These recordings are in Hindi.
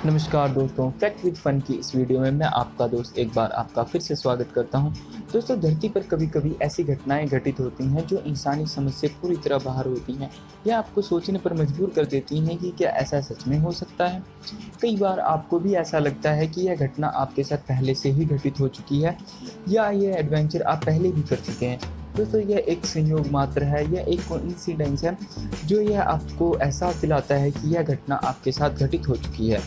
नमस्कार दोस्तों, फैक्ट विद फन की इस वीडियो में मैं आपका दोस्त एक बार आपका फिर से स्वागत करता हूं। दोस्तों, धरती पर कभी कभी ऐसी घटनाएं घटित होती हैं जो इंसानी समझ से पूरी तरह बाहर होती हैं या आपको सोचने पर मजबूर कर देती हैं कि क्या ऐसा सच में हो सकता है। कई बार आपको भी ऐसा लगता है कि यह घटना आपके साथ पहले से ही घटित हो चुकी है या यह एडवेंचर आप पहले भी कर चुके हैं। दोस्तों, यह एक संयोग मात्र है, यह एक कोइंसिडेंस है जो यह आपको एहसास दिलाता है कि यह घटना आपके साथ घटित हो चुकी है।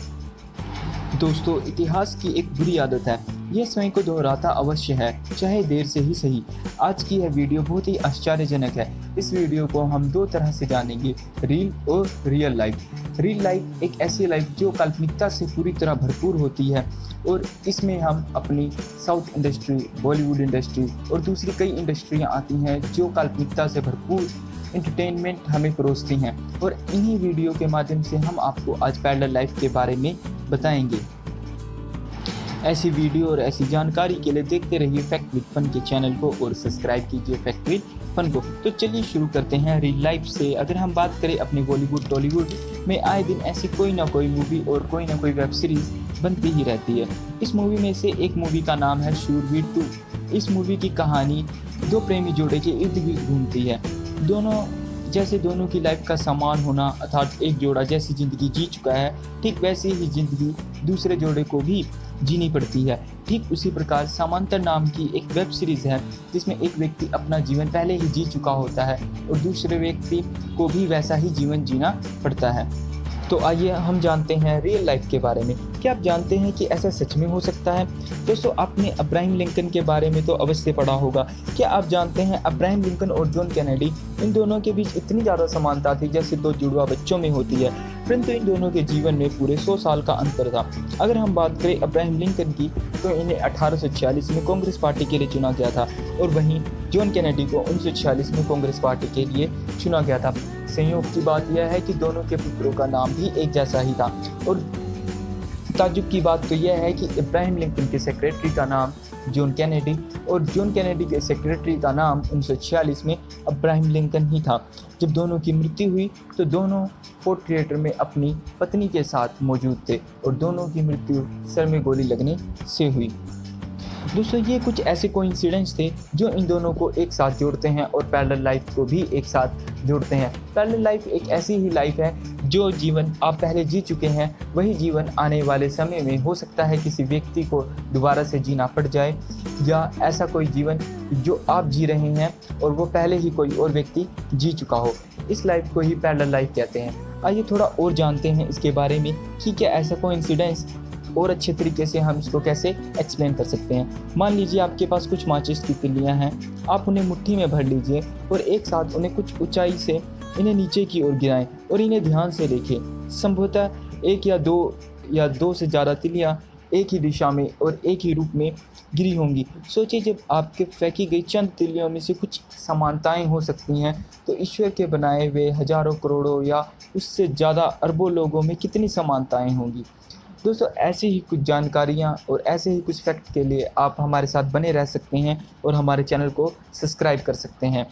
दोस्तों, इतिहास की एक बुरी आदत है, यह स्वयं को दोहराता अवश्य है, चाहे देर से ही सही। आज की यह वीडियो बहुत ही आश्चर्यजनक है। इस वीडियो को हम दो तरह से जानेंगे, रील और रियल लाइफ। रियल लाइफ एक ऐसी लाइफ जो काल्पनिकता से पूरी तरह भरपूर होती है और इसमें हम अपनी साउथ इंडस्ट्री, बॉलीवुड इंडस्ट्री और दूसरी कई इंडस्ट्रियाँ आती हैं जो काल्पनिकता से भरपूर एंटरटेनमेंट हमें परोसती हैं। और इन्हीं वीडियो के माध्यम से हम आपको आज पैरेलल लाइफ के बारे में बताएंगे। ऐसी वीडियो और ऐसी जानकारी के लिए देखते रहिए फैक्ट विद फन के चैनल को और सब्सक्राइब कीजिए फैक्ट विद फन को। तो चलिए शुरू करते हैं रियल लाइफ से। अगर हम बात करें अपने बॉलीवुड टॉलीवुड में आए दिन ऐसी कोई ना कोई मूवी और कोई ना कोई वेब सीरीज बनती ही रहती है। इस मूवी में से एक मूवी का नाम है शूरवीर 2। इस मूवी की कहानी दो प्रेमी जोड़े के इर्द गिर्द घूमती है। दोनों की लाइफ का समान होना, अर्थात एक जोड़ा जैसी ज़िंदगी जी चुका है ठीक वैसी ही ज़िंदगी दूसरे जोड़े को भी जीनी पड़ती है। ठीक उसी प्रकार समांतर नाम की एक वेब सीरीज़ है जिसमें एक व्यक्ति अपना जीवन पहले ही जी चुका होता है और दूसरे व्यक्ति को भी वैसा ही जीवन जीना पड़ता है। तो आइए हम जानते हैं रियल लाइफ के बारे में। क्या आप जानते हैं कि ऐसा सच में हो सकता है? दोस्तों, आपने अब्राहम लिंकन के बारे में तो अवश्य पढ़ा होगा। क्या आप जानते हैं अब्राहम लिंकन और जॉन कैनेडी, इन दोनों के बीच इतनी ज़्यादा समानता थी जैसे दो जुड़वा बच्चों में होती है, परंतु इन दोनों के जीवन में पूरे 100 साल का अंतर था। अगर हम बात करें अब्राहम लिंकन की तो इन्हें 1846 में कांग्रेस पार्टी के लिए चुना गया था और वहीं जॉन कैनेडी को 1946 में कांग्रेस पार्टी के लिए चुना गया था। संयोग की बात यह है कि दोनों के पुत्रों का नाम भी एक जैसा ही था और ताज्जुब की बात तो यह है कि इब्राहिम लिंकन के सेक्रेटरी का नाम जॉन कैनेडी और जॉन कैनेडी के सेक्रेटरी का नाम 1946 में अब्राहम लिंकन ही था। जब दोनों की मृत्यु हुई तो दोनों फोर्ट थिएटर में अपनी पत्नी के साथ मौजूद थे और दोनों की मृत्यु सर में गोली लगने से हुई। दोस्तों, ये कुछ ऐसे कोइंसिडेंस थे जो इन दोनों को एक साथ जोड़ते हैं और पैरेलल लाइफ को भी एक साथ जोड़ते हैं। पैरेलल लाइफ एक ऐसी ही लाइफ है जो जीवन आप पहले जी चुके हैं वही जीवन आने वाले समय में हो सकता है किसी व्यक्ति को दोबारा से जीना पड़ जाए, या ऐसा कोई जीवन जो आप जी रहे हैं और वो पहले ही कोई और व्यक्ति जी चुका हो। इस लाइफ को ही पैरेलल लाइफ कहते हैं। आइए थोड़ा और जानते हैं इसके बारे में कि क्या ऐसा कोइंसिडेंस और अच्छे तरीके से हम इसको कैसे एक्सप्लेन कर सकते हैं। मान लीजिए आपके पास कुछ माचिस की तिल्लियाँ हैं, आप उन्हें मुट्ठी में भर लीजिए और एक साथ उन्हें कुछ ऊंचाई से इन्हें नीचे की ओर गिराएं और इन्हें ध्यान से देखें। संभवतः एक या दो से ज़्यादा तिल्लियाँ एक ही दिशा में और एक ही रूप में गिरी होंगी। सोचिए, जब आपके फेंकी गई चंद तिल्लियों में से कुछ समानताएं हो सकती हैं तो ईश्वर के बनाए हुए हजारों करोड़ों या उससे ज़्यादा अरबों लोगों में कितनी समानताएं होंगी। दोस्तों, ऐसी ही कुछ जानकारियाँ और ऐसे ही कुछ फैक्ट के लिए आप हमारे साथ बने रह सकते हैं और हमारे चैनल को सब्सक्राइब कर सकते हैं।